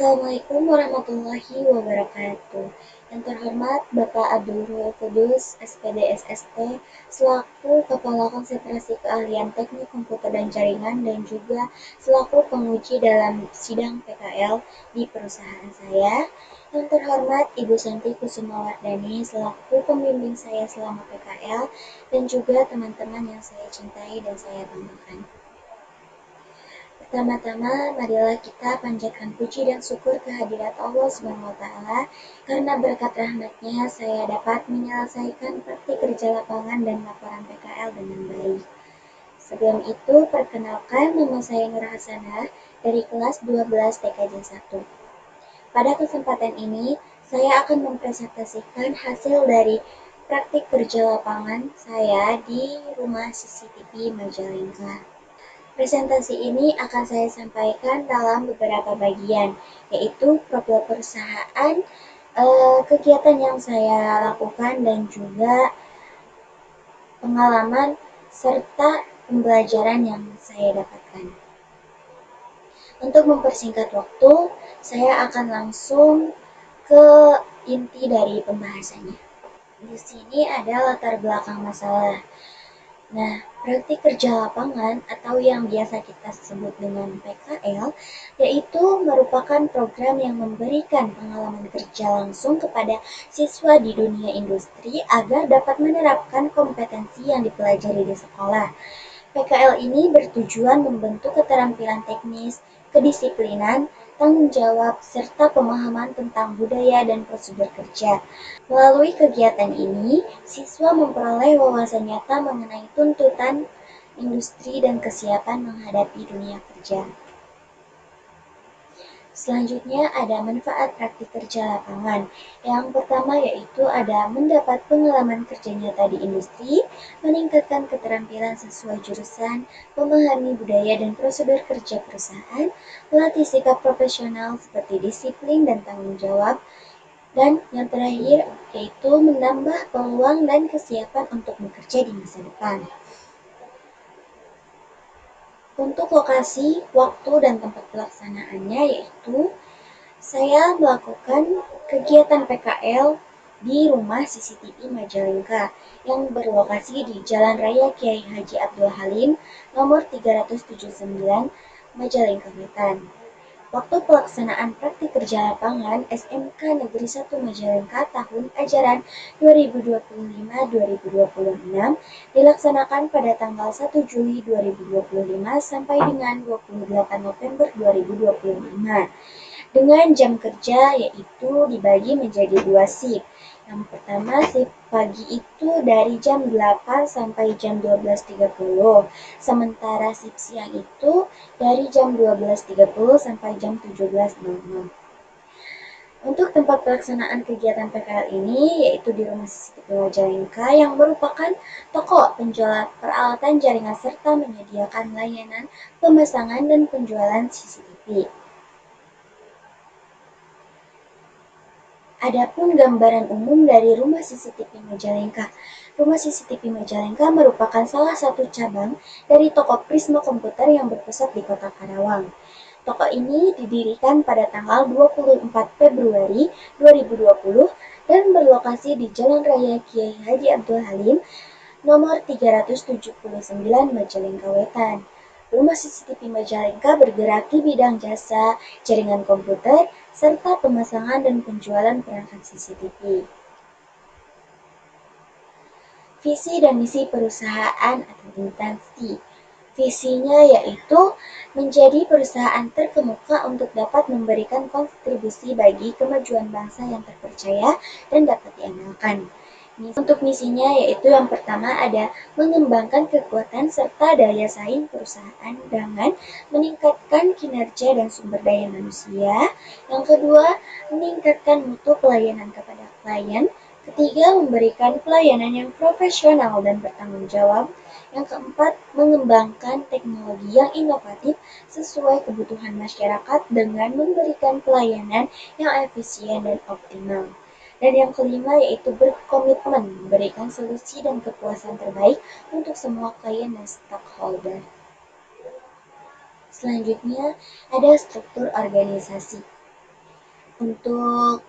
Assalamualaikum warahmatullahi wabarakatuh. Yang terhormat Bapak Abdul Ruhul Kudus, SPD SST, selaku Kepala Konsentrasi Keahlian Teknik Komputer dan Jaringan dan juga selaku penguji dalam sidang PKL di perusahaan saya. Yang terhormat Ibu Santi Kusumawardani selaku pembimbing saya selama PKL dan juga teman-teman yang saya cintai dan saya banggakan. Pertama-tama, marilah kita panjatkan puji dan syukur kehadirat Allah SWT, karena berkat rahmatnya saya dapat menyelesaikan praktik kerja lapangan dan laporan PKL dengan baik. Sebelum itu, perkenalkan nama saya Nur Hasanah dari kelas 12 TKJ 1. Pada kesempatan ini, saya akan mempresentasikan hasil dari praktik kerja lapangan saya di rumah CCTV Majalengka. Presentasi ini akan saya sampaikan dalam beberapa bagian, yaitu profil perusahaan, kegiatan yang saya lakukan, dan juga pengalaman serta pembelajaran yang saya dapatkan. Untuk mempersingkat waktu, saya akan langsung ke inti dari pembahasannya. Di sini ada latar belakang masalah. Nah, praktik kerja lapangan atau yang biasa kita sebut dengan PKL, yaitu merupakan program yang memberikan pengalaman kerja langsung kepada siswa di dunia industri agar dapat menerapkan kompetensi yang dipelajari di sekolah. PKL ini bertujuan membentuk keterampilan teknis, kedisiplinan, tanggung jawab, serta pemahaman tentang budaya dan prosedur kerja. Melalui kegiatan ini, siswa memperoleh wawasan nyata mengenai tuntutan industri dan kesiapan menghadapi dunia kerja. Selanjutnya ada manfaat praktik kerja lapangan. Yang pertama yaitu ada mendapat pengalaman kerja nyata di industri, meningkatkan keterampilan sesuai jurusan, memahami budaya dan prosedur kerja perusahaan, melatih sikap profesional seperti disiplin dan tanggung jawab, dan yang terakhir yaitu menambah peluang dan kesiapan untuk bekerja di masa depan. Untuk lokasi, waktu, dan tempat pelaksanaannya yaitu saya melakukan kegiatan PKL di rumah CCTV Majalengka yang berlokasi di Jalan Raya Kiai Haji Abdul Halim nomor 379 Majalengka Wetan. Waktu pelaksanaan praktik kerja lapangan SMK Negeri 1 Majalengka tahun ajaran 2025-2026 dilaksanakan pada tanggal 1 Juli 2025 sampai dengan 28 November 2025. Dengan jam kerja yaitu dibagi menjadi 2 shift. Yang pertama shift pagi itu dari jam 8 sampai jam 12.30. Sementara shift siang itu dari jam 12.30 sampai jam 17.00. Untuk tempat pelaksanaan kegiatan PKL ini yaitu di Rumah CCTV Majalengka yang merupakan toko penjual peralatan jaringan serta menyediakan layanan pemasangan dan penjualan CCTV. Adapun gambaran umum dari Rumah CCTV Majalengka. Rumah CCTV Majalengka merupakan salah satu cabang dari toko Prisma Komputer yang berpusat di Kota Karawang. Toko ini didirikan pada tanggal 24 Februari 2020 dan berlokasi di Jalan Raya Kiai Haji Abdul Halim nomor 379 Majalengka Wetan. Rumah CCTV Majalengka bergerak di bidang jasa, jaringan komputer, serta pemasangan dan penjualan perangkat CCTV. Visi dan misi perusahaan atau instansi. Visinya yaitu menjadi perusahaan terkemuka untuk dapat memberikan kontribusi bagi kemajuan bangsa yang terpercaya dan dapat diandalkan. Untuk misinya yaitu yang pertama ada mengembangkan kekuatan serta daya saing perusahaan dengan meningkatkan kinerja dan sumber daya manusia. Yang kedua, meningkatkan mutu pelayanan kepada klien. Ketiga, memberikan pelayanan yang profesional dan bertanggung jawab. Yang keempat, mengembangkan teknologi yang inovatif sesuai kebutuhan masyarakat dengan memberikan pelayanan yang efisien dan optimal. Dan yang kelima yaitu berkomitmen memberikan solusi dan kepuasan terbaik untuk semua klien dan stakeholder. Selanjutnya ada struktur organisasi. untuk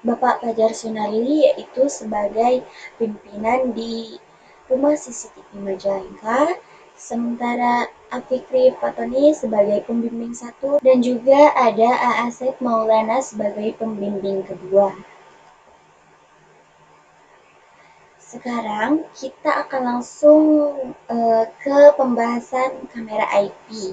Bapak Fajar Sunardi yaitu sebagai pimpinan di Rumah CCTV Majalengka, sementara Afikri Fatoni sebagai pembimbing satu dan juga ada Asep Maulana sebagai pembimbing kedua. Sekarang kita akan langsung ke pembahasan kamera IP.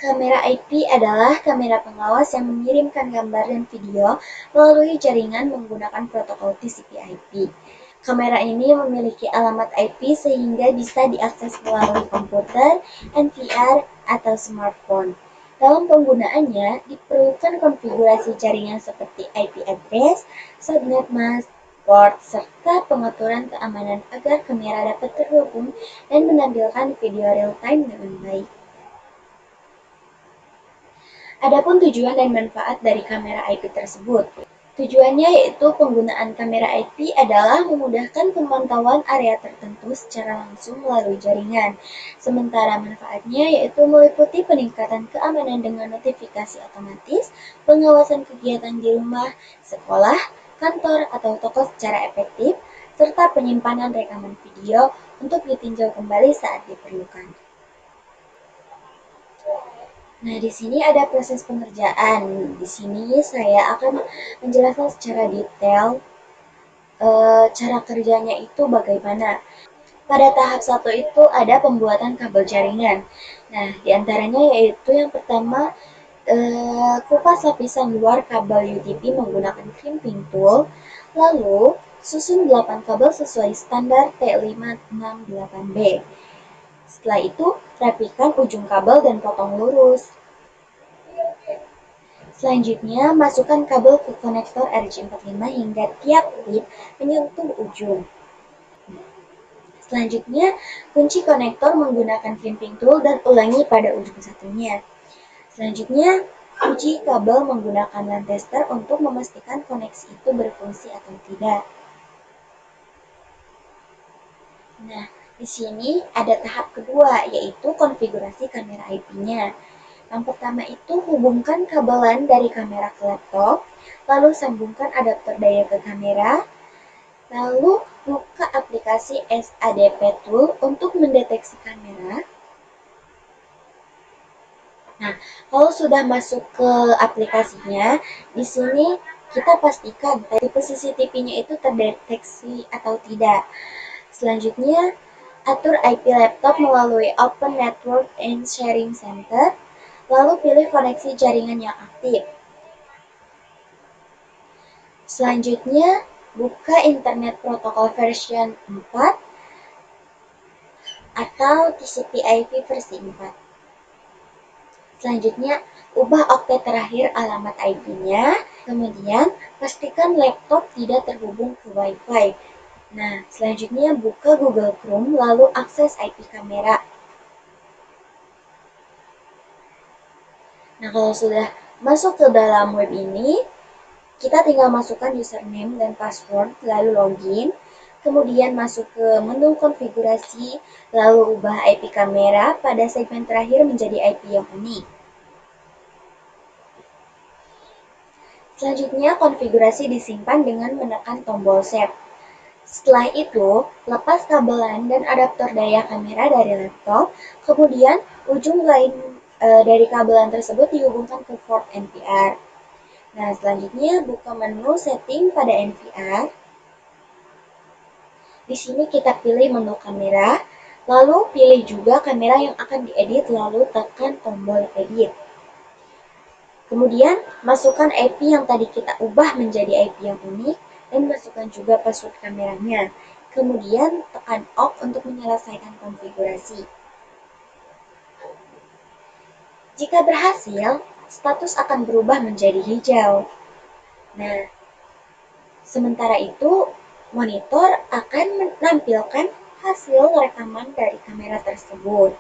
Kamera IP adalah kamera pengawas yang mengirimkan gambar dan video melalui jaringan menggunakan protokol TCP/IP. Kamera ini memiliki alamat IP sehingga bisa diakses melalui komputer, NVR, atau smartphone. Dalam penggunaannya, diperlukan konfigurasi jaringan seperti IP address, subnet mask, port, serta pengaturan keamanan agar kamera dapat terhubung dan menampilkan video real-time dengan baik. Adapun tujuan dan manfaat dari kamera IP tersebut. Tujuannya yaitu penggunaan kamera IP adalah memudahkan pemantauan area tertentu secara langsung melalui jaringan. Sementara manfaatnya yaitu meliputi peningkatan keamanan dengan notifikasi otomatis, pengawasan kegiatan di rumah, sekolah, kantor, atau toko secara efektif, serta penyimpanan rekaman video untuk ditinjau kembali saat diperlukan. Nah, di sini ada proses pengerjaan. Di sini saya akan menjelaskan secara detail cara kerjanya itu bagaimana. Pada tahap 1 itu ada pembuatan kabel jaringan. Nah, diantaranya yaitu yang pertama kupas lapisan luar kabel UTP menggunakan crimping tool. Lalu, susun 8 kabel sesuai standar T568B. Setelah itu, rapikan ujung kabel dan potong lurus. Selanjutnya, masukkan kabel ke konektor RJ45 hingga tiap pit menyentuh ujung. Selanjutnya, kunci konektor menggunakan crimping tool dan ulangi pada ujung satunya. Selanjutnya, uji kabel menggunakan LAN tester untuk memastikan koneksi itu berfungsi atau tidak. Nah, di sini ada tahap kedua, yaitu konfigurasi kamera IP-nya. Yang pertama itu hubungkan kabel LAN dari kamera ke laptop, lalu sambungkan adaptor daya ke kamera, lalu buka aplikasi SADP Tool untuk mendeteksi kamera. Nah, kalau sudah masuk ke aplikasinya, di sini kita pastikan tipe CCTV-nya itu terdeteksi atau tidak. Selanjutnya, atur IP laptop melalui Open Network and Sharing Center, lalu pilih koneksi jaringan yang aktif. Selanjutnya, buka Internet Protocol version 4 atau TCP/IP versi 4. Selanjutnya, ubah oktet terakhir alamat IP-nya. Kemudian, pastikan laptop tidak terhubung ke Wi-Fi. Nah, selanjutnya buka Google Chrome lalu akses IP kamera. Nah, kalau sudah masuk ke dalam web ini, kita tinggal masukkan username dan password lalu login. Kemudian masuk ke menu konfigurasi, lalu ubah IP kamera pada segmen terakhir menjadi IP yang unik. Selanjutnya, konfigurasi disimpan dengan menekan tombol save. Setelah itu, lepas kabel LAN dan adaptor daya kamera dari laptop, kemudian ujung lain dari kabel LAN tersebut dihubungkan ke port NVR. Nah, selanjutnya buka menu setting pada NVR. Di sini kita pilih menu kamera, lalu pilih juga kamera yang akan diedit, lalu tekan tombol edit. Kemudian, masukkan IP yang tadi kita ubah menjadi IP yang unik, dan masukkan juga password kameranya. Kemudian, tekan OK untuk menyelesaikan konfigurasi. Jika berhasil, status akan berubah menjadi hijau. Nah, sementara itu, monitor akan menampilkan hasil rekaman dari kamera tersebut.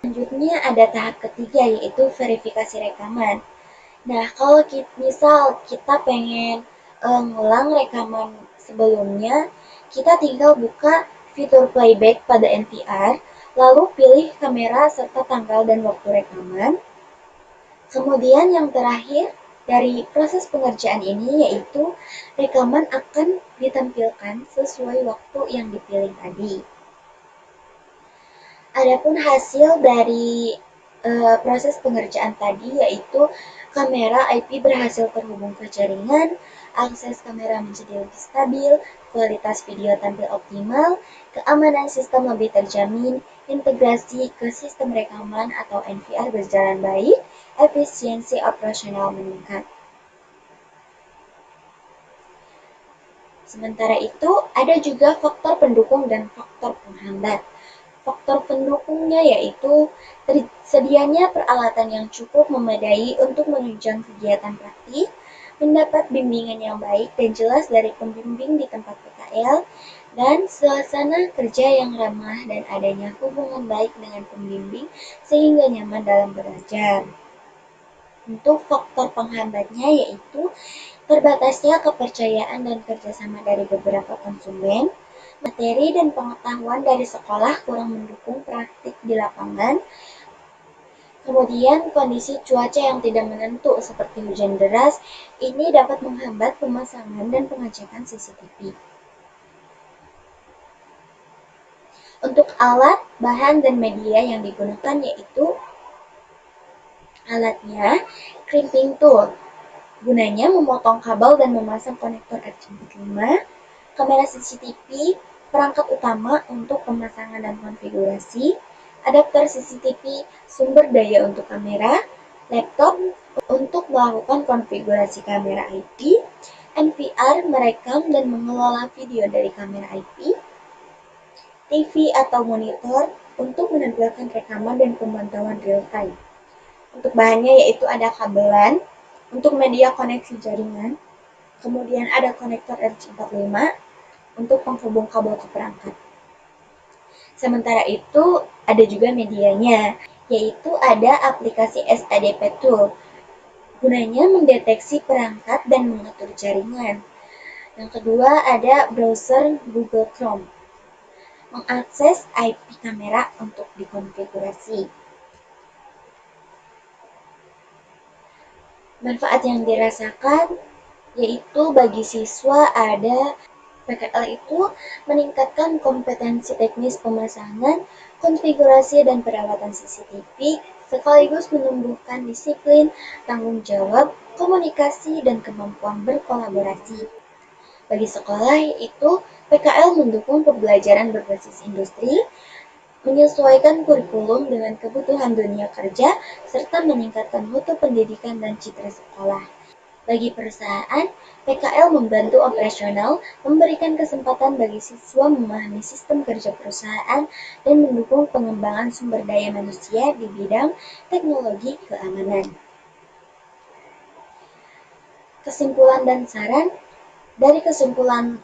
Selanjutnya ada tahap ketiga yaitu verifikasi rekaman. Nah, kalau misal kita pengen ngulang rekaman sebelumnya, kita tinggal buka fitur playback pada NVR, Lalu pilih kamera serta tanggal dan waktu rekaman. Kemudian yang terakhir dari proses pengerjaan ini yaitu rekaman akan ditampilkan sesuai waktu yang dipilih tadi. Adapun hasil dari proses pengerjaan tadi yaitu kamera IP berhasil terhubung ke jaringan, akses kamera menjadi lebih stabil, kualitas video tampil optimal, keamanan sistem lebih terjamin, integrasi ke sistem rekaman atau NVR berjalan baik, efisiensi operasional meningkat. Sementara itu, ada juga faktor pendukung dan faktor penghambat. Faktor pendukungnya yaitu tersedianya peralatan yang cukup memadai untuk menunjang kegiatan praktik, mendapat bimbingan yang baik dan jelas dari pembimbing di tempat PKL, dan suasana kerja yang ramah dan adanya hubungan baik dengan pembimbing sehingga nyaman dalam belajar. Untuk faktor penghambatnya yaitu terbatasnya kepercayaan dan kerjasama dari beberapa konsumen, materi dan pengetahuan dari sekolah kurang mendukung praktik di lapangan, kemudian kondisi cuaca yang tidak menentu seperti hujan deras, ini dapat menghambat pemasangan dan pengecekan CCTV. Untuk alat, bahan, dan media yang digunakan yaitu alatnya crimping tool, gunanya memotong kabel dan memasang konektor RJ45, kamera CCTV, perangkat utama untuk pemasangan dan konfigurasi, adapter CCTV, sumber daya untuk kamera, laptop untuk melakukan konfigurasi kamera IP, NVR merekam dan mengelola video dari kamera IP, TV atau monitor untuk menampilkan rekaman dan pemantauan real time. Untuk bahannya yaitu ada kabelan untuk media koneksi jaringan, kemudian ada konektor RJ45 untuk penghubung kabel ke perangkat. Sementara itu ada juga medianya, yaitu ada aplikasi SADP Tool. Gunanya mendeteksi perangkat dan mengatur jaringan. Yang kedua ada browser Google Chrome, mengakses IP kamera untuk dikonfigurasi. Manfaat yang dirasakan yaitu bagi siswa ada PKL itu meningkatkan kompetensi teknis pemasangan, konfigurasi dan perawatan CCTV, sekaligus menumbuhkan disiplin, tanggung jawab, komunikasi, dan kemampuan berkolaborasi. Bagi sekolah yaitu PKL mendukung pembelajaran berbasis industri, menyesuaikan kurikulum dengan kebutuhan dunia kerja, serta meningkatkan mutu pendidikan dan citra sekolah. Bagi perusahaan, PKL membantu operasional, memberikan kesempatan bagi siswa memahami sistem kerja perusahaan, dan mendukung pengembangan sumber daya manusia di bidang teknologi keamanan. Kesimpulan dan saran dari kesimpulan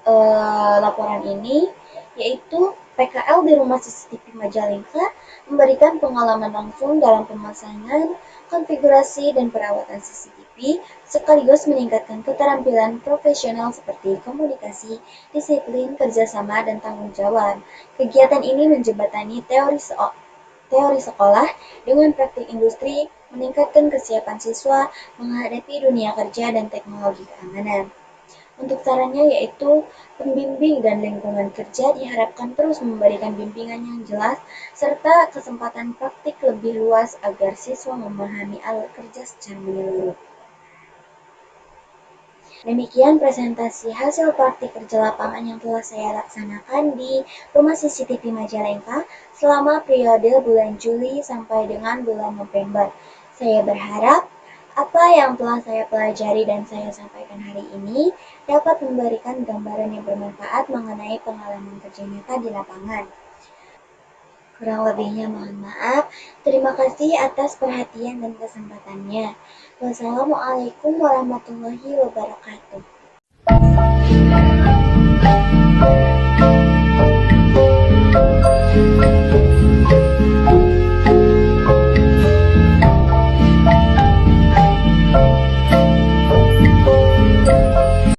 laporan ini yaitu PKL di Rumah CCTV Majalengka memberikan pengalaman langsung dalam pemasangan, konfigurasi, dan perawatan CCTV, sekaligus meningkatkan keterampilan profesional seperti komunikasi, disiplin, kerjasama, dan tanggung jawab. Kegiatan ini menjembatani teori sekolah dengan praktik industri, meningkatkan kesiapan siswa menghadapi dunia kerja dan teknologi keamanan. Untuk sarannya yaitu pembimbing dan lingkungan kerja diharapkan terus memberikan bimbingan yang jelas serta kesempatan praktik lebih luas agar siswa memahami alat kerja secara menyeluruh. Demikian presentasi hasil praktik kerja lapangan yang telah saya laksanakan di Rumah CCTV Majalengka selama periode bulan Juli sampai dengan bulan November. Saya berharap apa yang telah saya pelajari dan saya sampaikan hari ini dapat memberikan gambaran yang bermanfaat mengenai pengalaman kerja nyata di lapangan. Kurang lebihnya mohon maaf. Terima kasih atas perhatian dan kesempatannya. Wassalamualaikum warahmatullahi wabarakatuh.